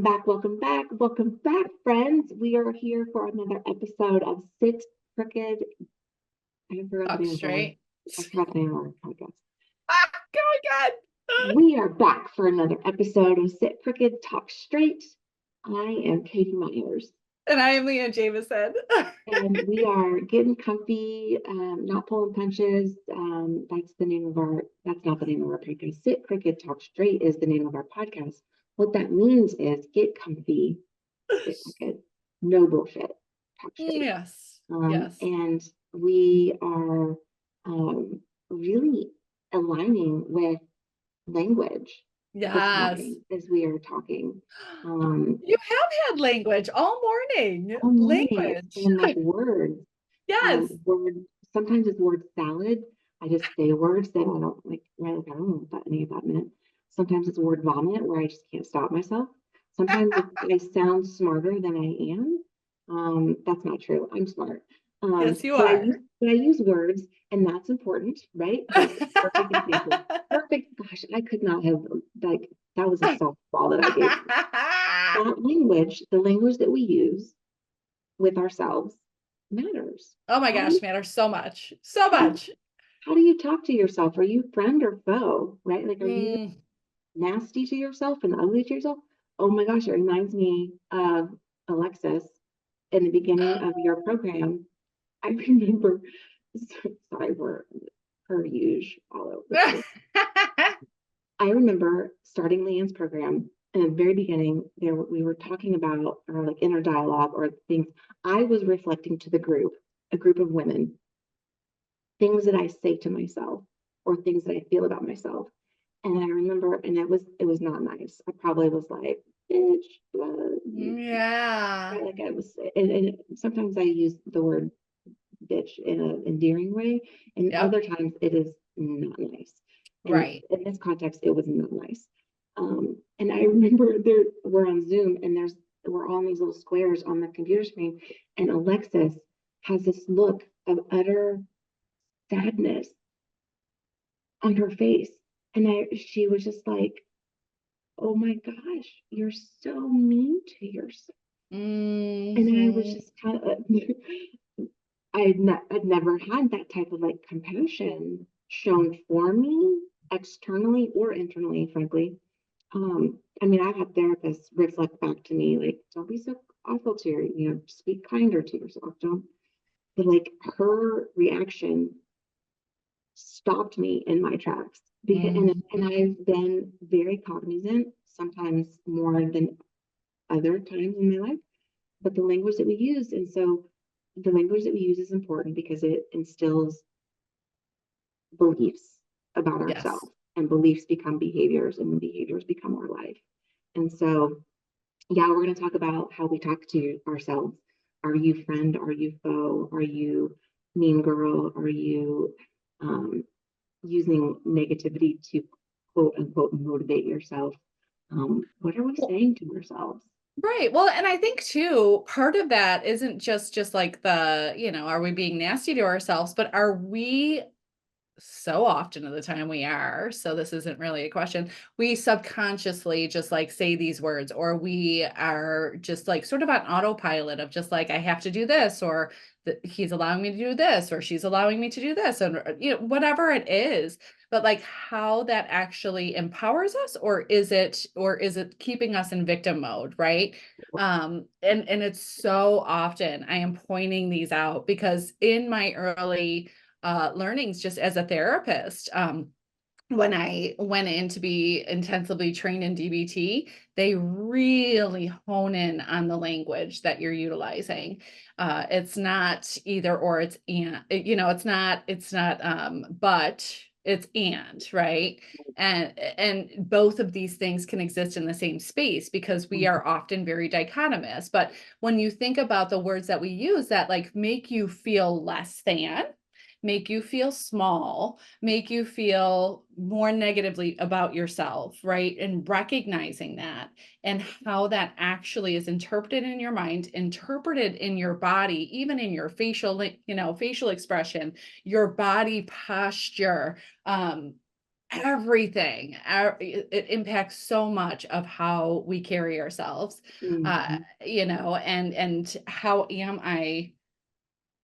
welcome back, friends. We are here for another episode of Sit Crooked. I forgot the Talk name of our, straight. I forgot the name of our podcast. Oh my God. We are back for another episode of Sit Crooked, Talk Straight. I am Katie Myers. And I am Leanne Jameson. And we are getting comfy, not pulling punches. That's not the name of our podcast. Sit Crooked, Talk Straight is the name of our podcast. What that means is get comfy, sit crooked, no bullshit, talk straight. Yes. Yes. And we are really aligning with language this Yes. morning as we are talking. You have had language all morning. All morning Language. and like words. Yes. Sometimes it's word salad. I just say words that I don't like, right? Like, I don't know what any of that meant. Sometimes it's word vomit where I just can't stop myself. Sometimes I sound smarter than I am. That's not true. I'm smart. Yes, you But are. I use words, and that's important, right? That's a perfect example. Perfect. Gosh, I could not have, like, that was a softball that I gave. That language, the language that we use with ourselves matters. Oh my gosh, matters so much. So much. How do you talk to yourself? Are you friend or foe, right? Like, are you nasty to yourself and ugly to yourself? Oh my gosh, it reminds me of Alexis in the beginning of your program. I remember, sorry, we're per usual all over the place. I remember starting Leanne's program in the very beginning. We were talking about our like inner dialogue or things. I was reflecting to the group, a group of women, things that I say to myself or things that I feel about myself. And I remember, and it was not nice. I probably was like, bitch, Yeah. like I was, and sometimes I use the word bitch in an endearing way, and Yep. other times it is not nice. And Right. in this context, it was not nice. And I remember we're on Zoom, and we're all in these little squares on the computer screen, and Alexis has this look of utter sadness on her face. And she was just like, oh my gosh, you're so mean to yourself. And I was just kind of, I'd never had that type of like compassion shown for me externally or internally, frankly. I mean, I've had therapists reflect back to me, like, don't be so awful to just be kinder to yourself. But like her reaction stopped me in my tracks because, and I've been very cognizant, sometimes more than other times in my life, but the language that we use. And so the language that we use is important because it instills beliefs about Yes. ourselves, and beliefs become behaviors, and behaviors become our life. And so, yeah, we're going to talk about how we talk to ourselves. Are you friend? Are you foe? Are you mean girl? Are you using negativity to quote unquote motivate yourself? What are we saying to ourselves? Right. Well, and I think too, part of that isn't just like are we being nasty to ourselves, but are we, so often of the time we are, so this isn't really a question, we subconsciously just like say these words, or we are just like sort of on autopilot of just like, I have to do this, or he's allowing me to do this, or she's allowing me to do this, and whatever it is. But like how that actually empowers us, or is it keeping us in victim mode, right? And it's so often I am pointing these out because in my early learnings just as a therapist, when I went in to be intensively trained in DBT, they really hone in on the language that you're utilizing. It's not either or, it's and, it's not but it's and, right? And both of these things can exist in the same space because we are often very dichotomous. But when you think about the words that we use that like make you feel less than, make you feel small, make you feel more negatively about yourself, right? And recognizing that and how that actually is interpreted in your mind, interpreted in your body, even in your facial expression, your body posture, everything. It impacts so much of how we carry ourselves, Mhm. and how am I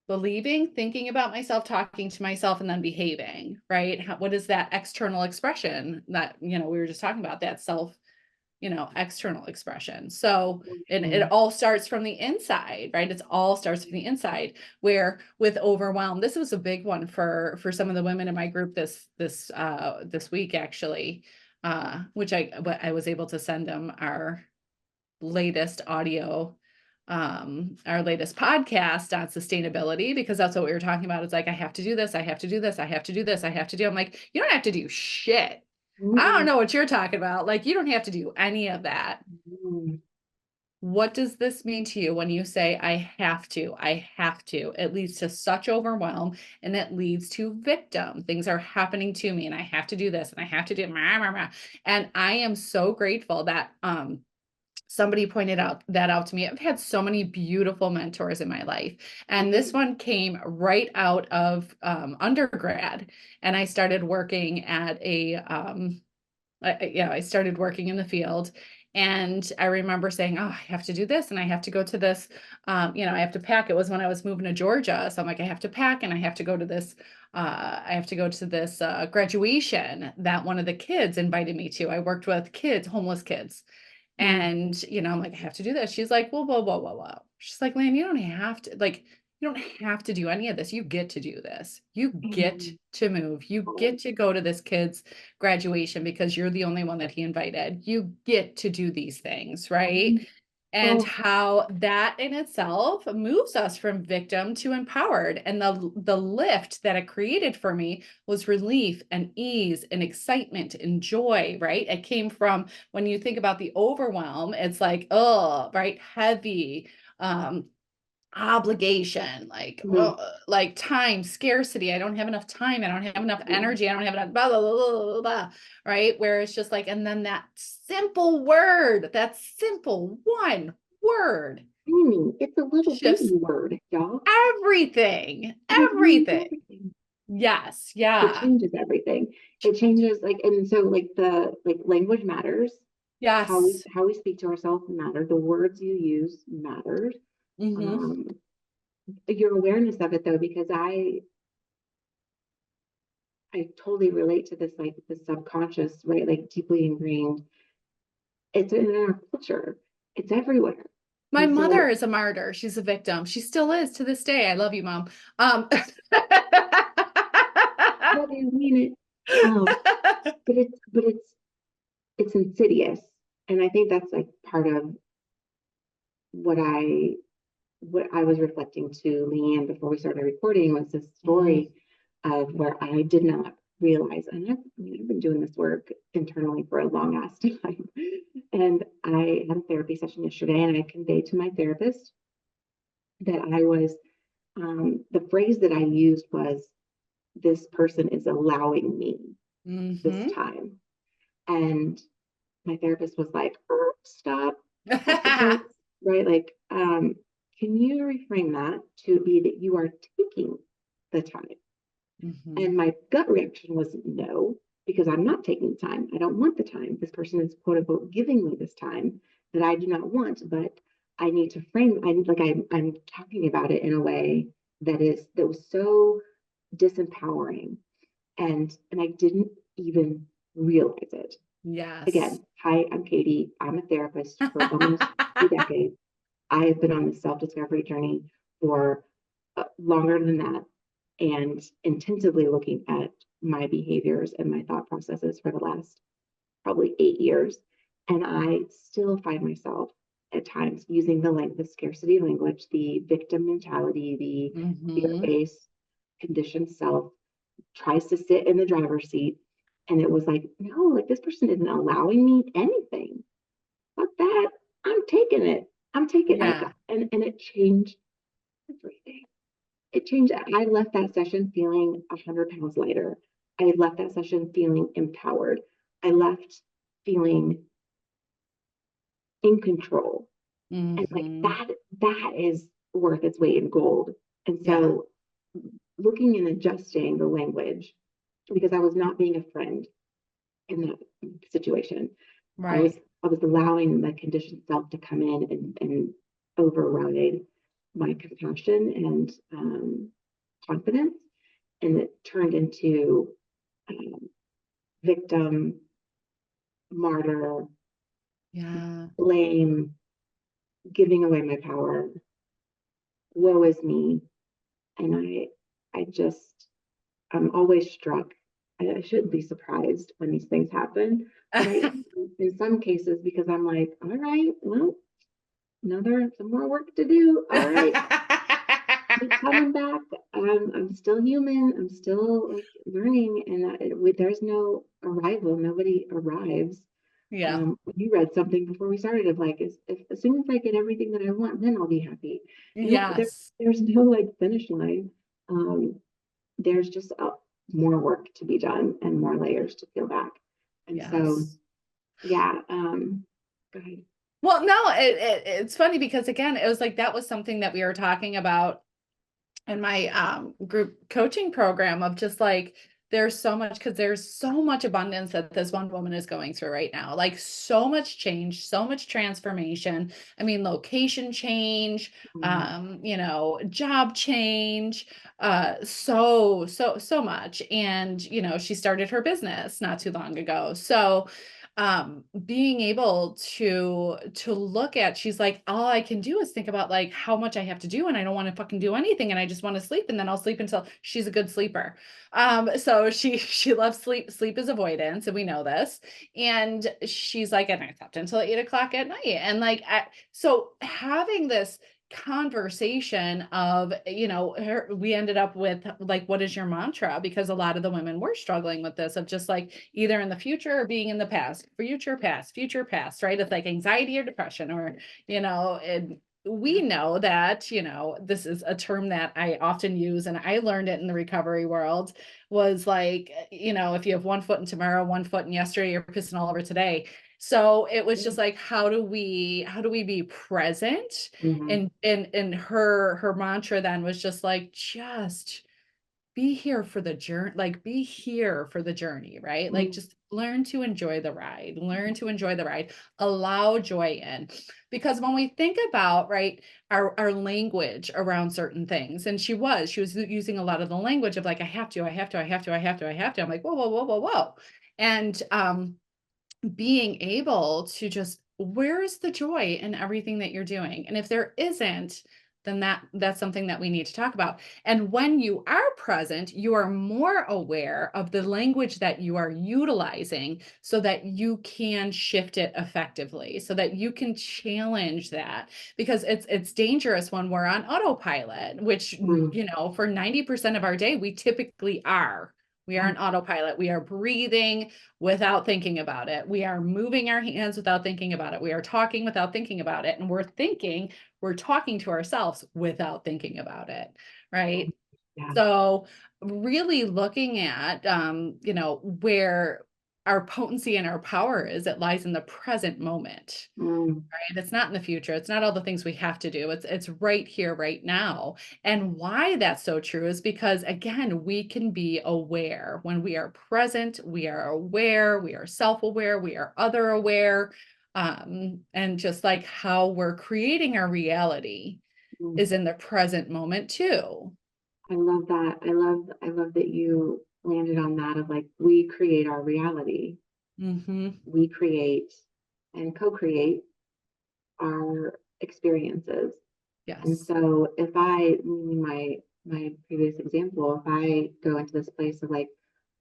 believing, thinking about myself, talking to myself, and then behaving, right? What is that external expression that, we were just talking about, that self, external expression. So, For and it sure. all starts from the inside, right? It's all starts from the inside, where with overwhelm, this was a big one for some of the women in my group this week, actually, which I was able to send them latest audio our latest podcast on sustainability, because that's what we were talking about. It's like, I have to do this, I have to do this, I have to do this, I have to do. I'm like, you don't have to do shit. I don't Mhm. know what you're talking about. Like, you don't have to do any of that. Mhm. What does this mean to you when you say, I have to, I have to? It leads to such overwhelm, and it leads to victim. Things are happening to me and I have to do this and I have to do rah, rah, rah. And I am so grateful that somebody pointed out to me. I've had so many beautiful mentors in my life, and this Mhm. one came right out of undergrad. And I started working at I started working in the field, and I remember saying, "Oh, I have to do this, and I have to go to this. I have to pack." It was when I was moving to Georgia, so I'm like, "I have to pack, and I have to go to this. I have to go to this graduation that one of the kids invited me to." I worked with kids, homeless kids, Mhm. and, I'm like, "I have to do this." She's like, "Whoa, whoa, whoa, whoa, whoa." She's like, "Lan, you don't have to do any of this. You get to do this. You get Mhm. to move. You get to go to this kid's graduation because you're the only one that he invited. You get to do these things, right?" Mhm. And Oh, how that in itself moves us from victim to empowered. And the lift that it created for me was relief and ease and excitement and joy, right? It came from, when you think about the overwhelm, it's like, oh, right, heavy, um, obligation, mhm. like time scarcity. I don't have enough time. I don't have enough Mhm. energy. I don't have enough blah, blah, blah, blah, blah, blah, right? Where it's just like, and then that simple one word Tiny. It's a little shifts baby word, y'all. everything, But it means everything. everything. Yes. It Yeah. changes everything. It changes like, and so like the like language matters. How we Yes. how we speak to ourselves matter. The words you use matters. Hmm. Um, your awareness of it though, because I totally relate to this, like the subconscious, right? Like deeply ingrained. It's in our culture. It's everywhere. My And mother so is a martyr. She's a victim. She still is to this day. I love you, Mom. whether you mean it, but it's insidious. And I think that's like part of what I was reflecting to Leanne before we started recording was this Mm, story of where I did not realize, and I've been doing this work internally for a long ass time. And I had a therapy session yesterday, and I conveyed to my therapist that I was, the phrase that I used was, this person is allowing me this mhm. time. And my therapist was like, "Oh, stop, pump the brakes," right? Like, can you reframe that to be that you are taking the time? Mhm. And my gut reaction was no, because I'm not taking the time. I don't want the time. This person is quote unquote giving me this time that I do not want, but I need to frame. I'm talking about it in a way that was so disempowering, and I didn't even realize it. Yes. Again, hi, I'm Katie. I'm a therapist for almost 2 decades. I have been on this self discovery journey for longer than that, and intensively looking at my behaviors and my thought processes for the last probably 8 years. And I still find myself at times using the scarcity language, the victim mentality, the fear Mhm. based conditioned self tries to sit in the driver's seat. And it was like, no, like this person isn't allowing me anything. Fuck that. I'm taking it. I'm taking I Yeah. and it changed everything. It changed. I left that session feeling 100 pounds lighter. I left that session feeling empowered. I left feeling in control. And like Mhm. that is worth its weight in gold. And Yeah. so looking and adjusting the language because I was not being a friend. in that situation. Right. I was allowing my conditioned self to come in and override my compassion and confidence, and it turned into um, victim, martyr, Yeah. blame, giving away my power, woe is me. And I just, I'm always struck. I shouldn't be surprised when these things happen, but I am in some cases, because I'm like, all right, well, some more work to do. All right, keep coming back. I'm still human. I'm still like learning, and there's no arrival. Nobody arrives. Yeah. You read something before we started of like, as soon as I get everything that I want, then I'll be happy. Nope, Yes. there's no like finish line. Um, there's just more work to be done and more layers to peel back. And so, Yes. yeah, go ahead. Well, no, it's funny because again, it was like that was something that we were talking about in my group coaching program of just like there's so much because there's so much abundance that this one woman is going through right now, like so much change, so much transformation. I mean, location change, Um, job change, so much. And she started her business not too long ago, so being able to look at, she's like, all I can do is think about like how much I have to do and I don't want to fucking do anything and I just want to sleep, and then I'll sleep until, she's a good sleeper. So she loves sleep is avoidance, and we know this. And she's like, and I slept until 8 o'clock at night, and like so having this conversation of we ended up with like, what is your mantra, because a lot of the women were struggling with this of just like either in the future or being in the past, future past, right? It's like anxiety or depression, or and we know that this is a term that I often use, and I learned it in the recovery world, was like, if you have one foot in tomorrow, one foot in yesterday, you're pissing all over today. So it was just like, how do we be present? mhm, And her mantra then was just be here for the journey, like be here for the journey, right? Like mhm, just learn to enjoy the ride, allow joy in. Because when we think about, right, our language around certain things, and she was using a lot of the language of like, I have to, I have to, I have to, I have to, I have to. I'm like, whoa, whoa, whoa, whoa, whoa. And being able to just, where's the joy in everything that you're doing? And if there isn't, then that's something that we need to talk about. And when you are present, you are more aware of the language that you are utilizing so that you can shift it effectively, so that you can challenge that. Because it's dangerous when we're on autopilot, which mhm, for 90% of our day we typically are. We are yeah, on autopilot. We are breathing without thinking about it. We are moving our hands without thinking about it. We are talking without thinking about it. And we're talking to ourselves without thinking about it. Right. yeah, So really looking at, where our potency and our power is, it lies in the present moment. mm, Right? It's not in the future. It's not all the things we have to do. It's right here, right now. And why that's so true is because again, we can be aware. When we are present, we are aware, we are self-aware, we are other aware. And just like how we're creating our reality mm. is in the present moment too. I love that. I love that you landed on that of like, we create our reality. Mm-hmm. We create and co-create our experiences. And Yes. so if I, using my previous example, if I go into this place of like,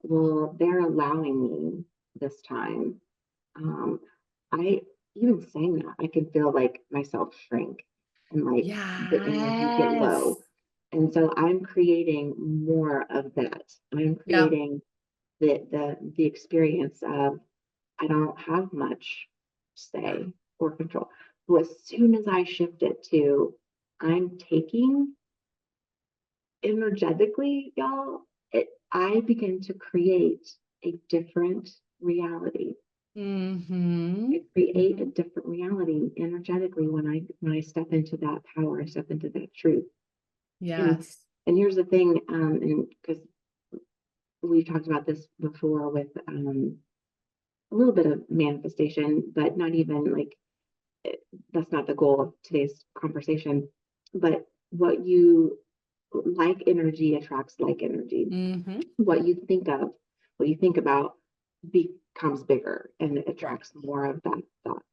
well, they're allowing me this time, um, I even saying that, I can feel like myself shrink and like the energy get Yes. low. And so I'm creating more of that. I'm Yep. creating the experience of I don't have much Yeah. say or control. So as soon as I shift it to I'm taking energetically, y'all, I begin to create a different reality. Mm-hmm. I create a Mm-hmm. different reality energetically when I step into that power, I step into that truth. And Yes. and here's the thing, and because we've talked about this before with a little bit of manifestation, but not even like that's not the goal of today's conversation. But what you like energy attracts like energy. Mm-hmm. What you think of, what you think about becomes bigger and it attracts more of that thought.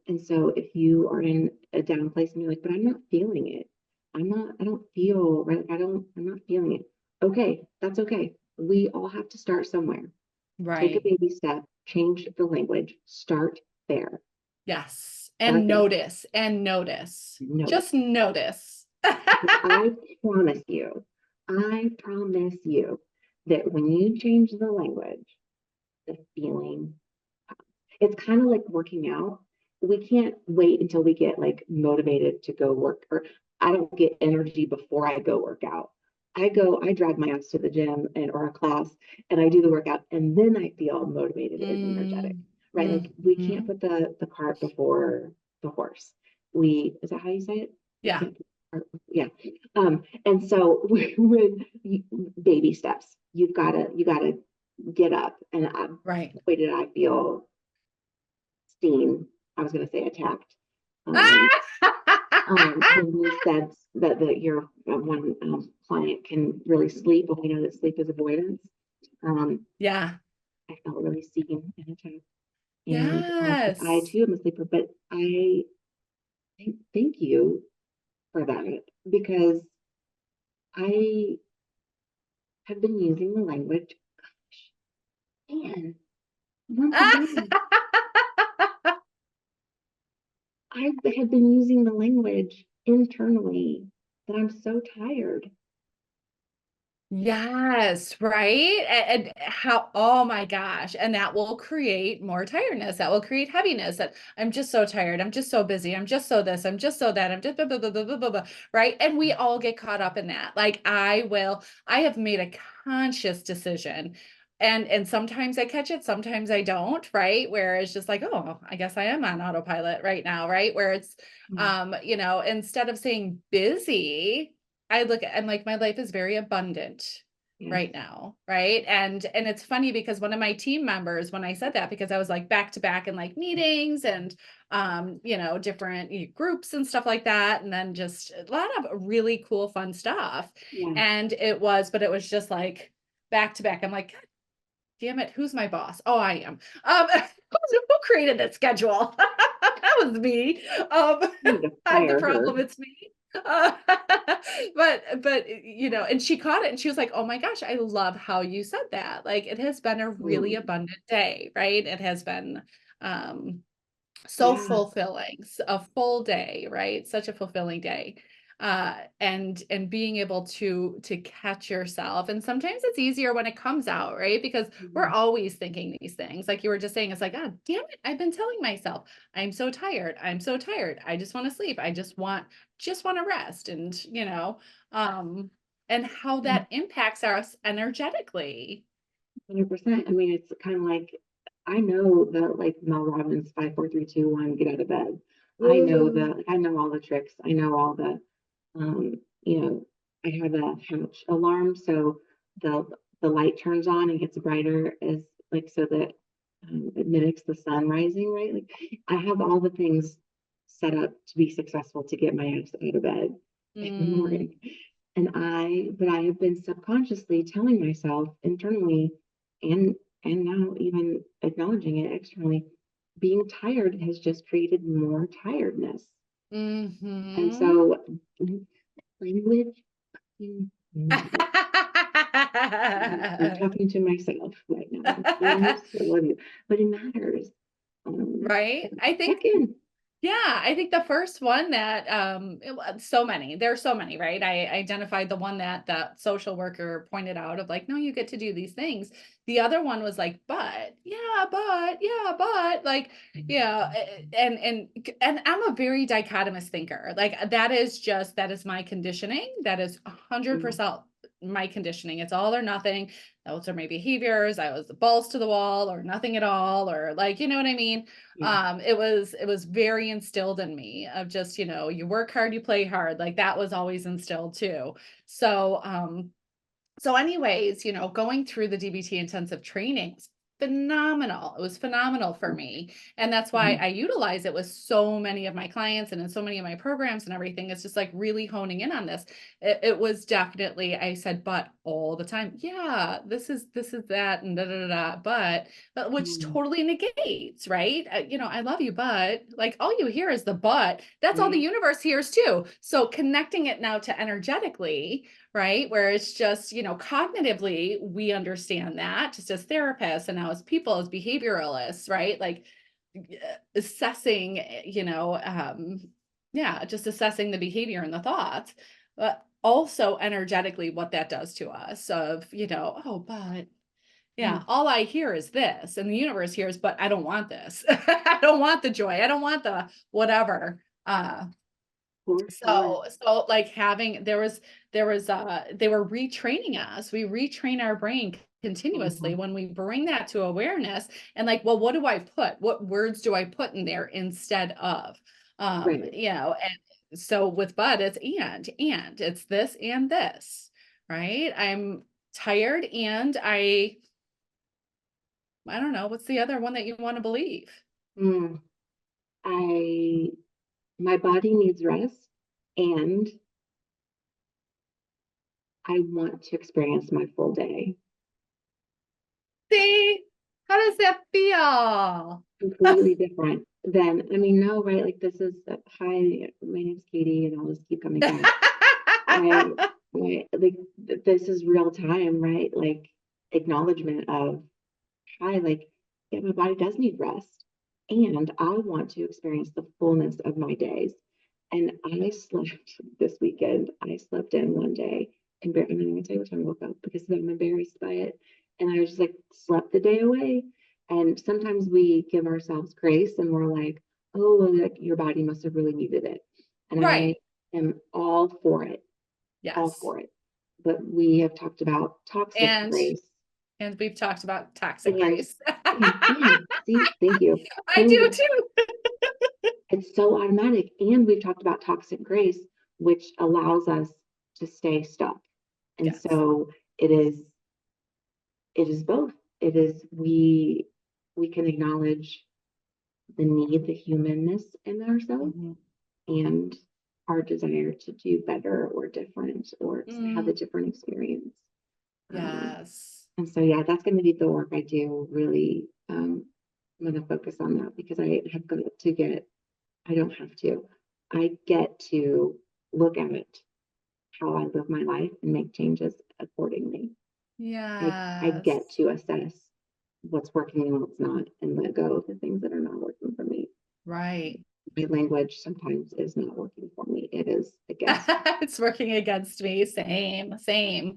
And so if you are in a down place and you're like, but I'm not feeling it. I don't feel right. I'm not feeling it. Okay, that's okay. We all have to start somewhere. Take a Right. baby step, change the language, start there. Yes. Start And there. notice and notice. Notice. Just notice. Because I promise you that when you change the language, the feeling, it's kind of like working out. We can't wait until we get like motivated to go work, or I don't get energy before I go work out. I drag my ass to the gym and or a class and I do the workout and then I feel motivated and energetic. Mm, Right? Like we can't mhm. put the cart before the horse. We is that how you say it? We Yeah, can't yeah. And so when baby steps, you gotta get up and right. boy did I feel seen. I was going to say attacked. Um, Ah! when you said that your one client can really sleep, and we know that sleep is avoidance. Um, Yeah. I felt really seen and attacked. And because I Yes. too am a sleeper, but I thank you for that because I have been using the language, and once again, I have been using the language internally that I'm so tired. Yes, right? And how, oh my gosh. And that will create more tiredness. That will create heaviness that I'm just so tired. I'm just so busy. I'm just so this. I'm just so that. I'm just blah, blah, blah, blah, blah, blah, blah, right? And we all get caught up in that. Like I have made a conscious decision. And sometimes I catch it, sometimes I don't, right? Where it's just like, oh, I guess I am on autopilot right now, right? Where it's Yeah. instead of saying busy, I'm like, my life is very abundant Yes. right now, right? And it's funny because one of my team members, when I said that, because I was like back to back in like meetings and different groups and stuff like that, and then just a lot of really cool, fun stuff. Yeah. And but it was just like back to back. I'm like, God damn it, who's my boss? Oh, I am. Who created that schedule? That was me. I need to I'm the fire her. problem, it's me. Uh, but and she caught it and she was like, oh my gosh, I love how you said that. Like it has been a really Mm, abundant day, right? It has been um so yeah. fulfilling, a full day, right? Such a fulfilling day. And being able to catch yourself. And sometimes it's easier when it comes out, right? Because we're Mhm. always thinking these things. Like you were just saying, it's like, God damn it, I've been telling myself, I'm so tired. I'm so tired. I just want to sleep. I just want to rest. And how Yeah, that impacts us energetically. 100%. I mean, it's kind of like I know that like Mel Robbins 5 4 3 2 1 get out of bed. I know Ooh. the I know all the tricks. I know all the you know, I have a hatch alarm, so the the light turns on and gets brighter as like so that it mimics the sun rising, right? Like I have all the things set up to be successful to get my ass out of bed in the Mm, morning. But I have been subconsciously telling myself internally and now even acknowledging it externally, being tired has just created more tiredness. And mm-hmm. so language matters. I'm talking to myself right now. I so love you, but it matters. Right? I Check think, in. yeah, I think the first one that so many, there's so many, right? I identified the one that social worker pointed out of like, no, you get to do these things. The other one was like, but like, yeah, and I'm a very dichotomous thinker. Like that is my conditioning. That is Yeah, 100% my conditioning. It's all or nothing. Those are my behaviors. I was the balls to the wall or nothing at all, or like, you know what I mean? yeah, It was very instilled in me of just, you work hard, you play hard. Like that was always instilled too. So anyways, going through the DBT intensive trainings, phenomenal. It was phenomenal for me. And that's why Mhm. I utilize it with so many of my clients and in so many of my programs and everything. It's just like really honing in on this. It was definitely, I said, but all the time. Yeah, this is that and da da da da. But which Mhm. totally negates, right? I love you, but like all you hear is the but. That's all the Right. universe hears too. So connecting it now to energetically, right? Where it's just, cognitively, we understand that just as therapists and now as people, as behavioralists, right? Like assessing, yeah, just assessing the behavior and the thoughts, but also energetically what that does to us of, oh, but Yeah. yeah, all I hear is this, and the universe hears, but I don't want this. I don't want the joy. I don't want the whatever. For sure. So like having they were retraining us. We retrain our brain continuously Mhm. when we bring that to awareness and like, well, what do I put? What words do I put in there instead of? Right. And so with Bud, it's and it's this and this, right? I'm tired and I don't know, what's the other one that you want to believe? Mm. I My body needs rest, and I want to experience my full day. See, how does that feel? Completely different than, I mean, no, right? Like this is hi, my name's Katie, and I'll just keep coming back. I, like this is real time, right? Like acknowledgement of hi, like yeah, my body does need rest, and I want to experience the fullness of my days. And I slept this weekend. I slept in one day, and I'm not gonna tell you what time I woke up because I'm embarrassed by it. And I was just like slept the day away. And sometimes we give ourselves grace, and we're like, oh, well, like your body must have really needed it. And I Right. am all for it, all Yes. for it. But we have talked about toxic And grace and we've talked about toxic and grace. and see, thank you. I And do too. it's so automatic. And we've talked about toxic grace, which allows us to stay stuck. And Yes. so it is both. It is we can acknowledge the need, the humanness in ourselves Mhm. and our desire to do better or different or to have a Mm, different experience. Um, yes. and so, yeah, that's going to be the work I do really. I'm going to focus on that because I have got to get, I don't have to, I get to look at it, how I live my life and make changes accordingly. I Yes. get to assess what's working and what's not and let go of the things that are not working for me. Right. My language sometimes is not working for me. It is against It's working against me. Same, same.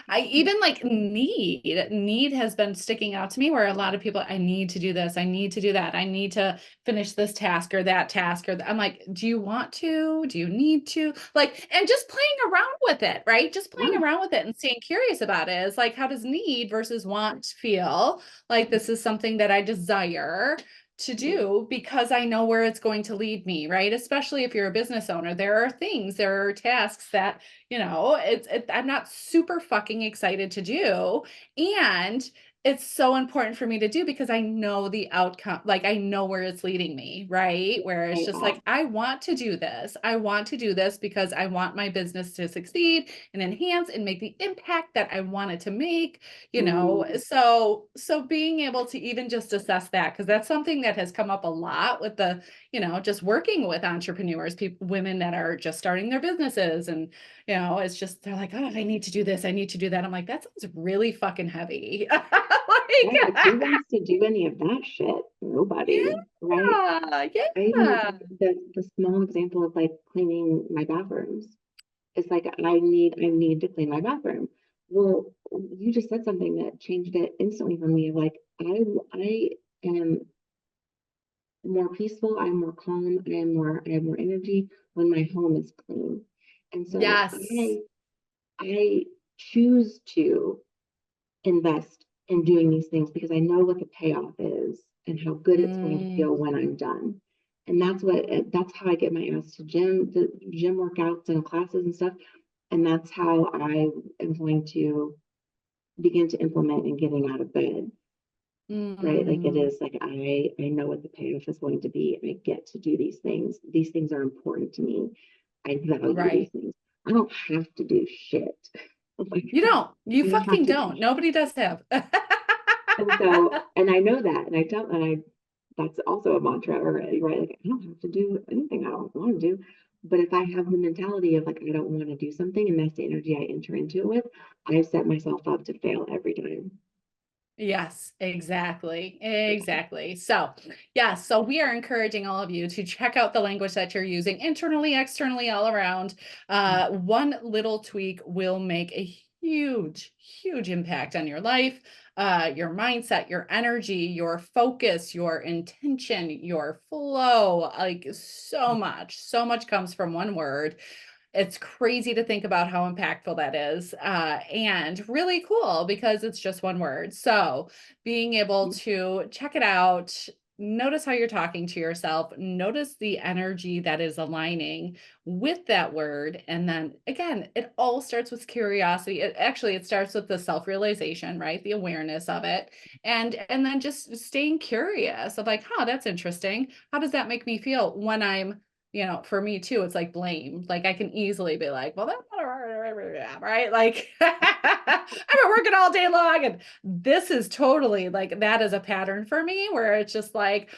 I even like need has been sticking out to me where a lot of people, I need to do this, I need to do that, I need to finish this task or that task, I'm like, do you want to? Do you need to? Like, and just playing around with it, right? Just playing yeah. around with it and staying curious about it. It's like, how does need versus want feel? Like, this is something that I desire to do because I know where it's going to lead me, right? Especially if you're a business owner, there are tasks that, I'm not super fucking excited to do. And it's so important for me to do because I know the outcome, like I know where it's leading me, right? Where it's I, just like, I want to do this. I want to do this because I want my business to succeed and enhance and make the impact that I want it to make, mm, so being able to even just assess that, because that's something that has come up a lot with the, just working with entrepreneurs, people, women that are just starting their businesses. And, it's just, they're like, oh, I need to do this. I need to do that. I'm like, that sounds really fucking heavy. right, like Like, who wants to do any of that shit? Nobody, right? yeah, I even yeah. the small example of like cleaning my bathrooms. It's like I need to clean my bathroom. Well, you just said something that changed it instantly for me. Like I am more peaceful, I'm more calm, I have more energy when my home is clean. And so Yes. I choose to invest in doing these things because I know what the payoff is and how good it's going to Mm, feel when I'm done. And that's how I get my ass to the gym workouts and classes and stuff. And that's how I am going to begin to implement in getting out of bed. right? Like it Mm, is like I know what the payoff is going to be. I get to do these things. These things are important to me. I value these right. things. I don't have to do shit. Like You don't. You I don't have fucking to do don't. Nobody does have. and so, and I know that, and I don't, and I, that's also a mantra, right? Right? Like, I don't have to do anything I don't want to do. But if I have the mentality of like, I don't want to do something, and that's the energy I enter into it with, I set myself up to fail every time. Yes, exactly. Yeah. Exactly. So, yes, so we are encouraging all of you to check out the language that you're using internally, externally, all around. One little tweak will make a huge, huge impact on your life, your mindset, your energy, your focus, your intention, your flow. Like so much comes from one word. It's crazy to think about how impactful that is, and really cool because it's just one word. So being able to check it out, notice how you're talking to yourself, notice the energy that is aligning with that word. And then again, it all starts with curiosity. It starts with the self-realization, right? The awareness of it. And then just staying curious of like, huh, that's interesting. How does that make me feel when I'm, for me too, it's like blame. Like I can easily be like, well, that's not right. Like I've been working all day long, and this is totally like that is a pattern for me where it's just like,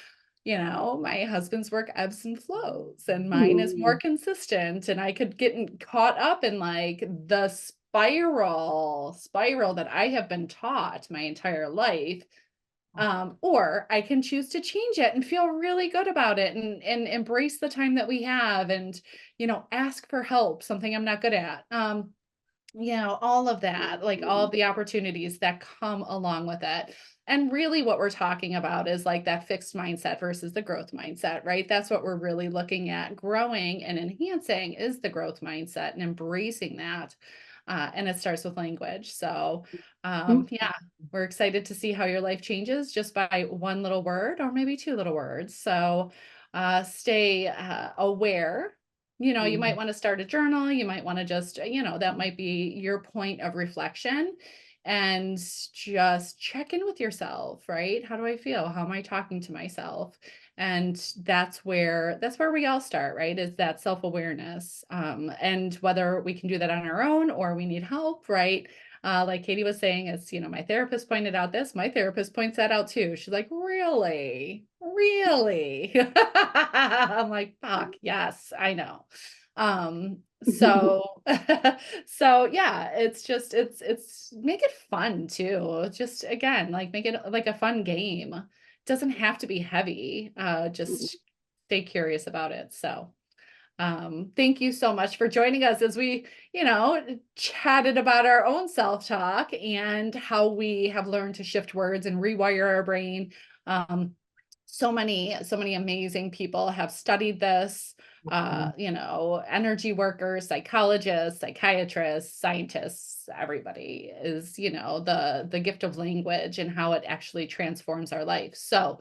my husband's work ebbs and flows, and mine is more Mhm. consistent, and I could get caught up in like the spiral that I have been taught my entire life, or I can choose to change it and feel really good about it, and embrace the time that we have, and ask for help, something I'm not good at. All of that, like all of the opportunities that come along with it. And really what we're talking about is like that fixed mindset versus the growth mindset, right? That's what we're really looking at. Growing and enhancing is the growth mindset and embracing that. And it starts with language. So, Mhm. yeah, we're excited to see how your life changes just by one little word or maybe two little words. So, stay aware. You might want to start a journal. You might want to just, that might be your point of reflection, and just check in with yourself, right? How do I feel? How am I talking to myself? And that's where we all start, right? Is that self-awareness. And whether we can do that on our own or we need help, right? Like Katie was saying, it's, my therapist pointed out this, my therapist points that out too. She's like, really? Really? I'm like, fuck, yes, I know. So so yeah, it's make it fun too. Just again, like make it like a fun game. It doesn't have to be heavy. Just stay curious about it. So thank you so much for joining us as we, chatted about our own self-talk and how we have learned to shift words and rewire our brain. So many amazing people have studied this. Energy workers, psychologists, psychiatrists, scientists, everybody is, the gift of language and how it actually transforms our life. So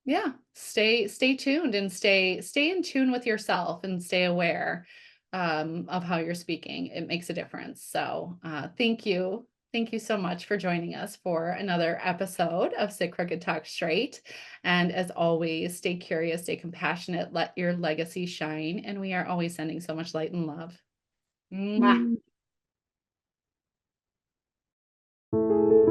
yeah, stay tuned and stay in tune with yourself and stay aware of how you're speaking. It makes a difference. So thank you. Thank you so much for joining us for another episode of Sit Crooked Talk Straight. And as always, stay curious, stay compassionate, let your legacy shine. And we are always sending so much light and love. Mwah. Mhm.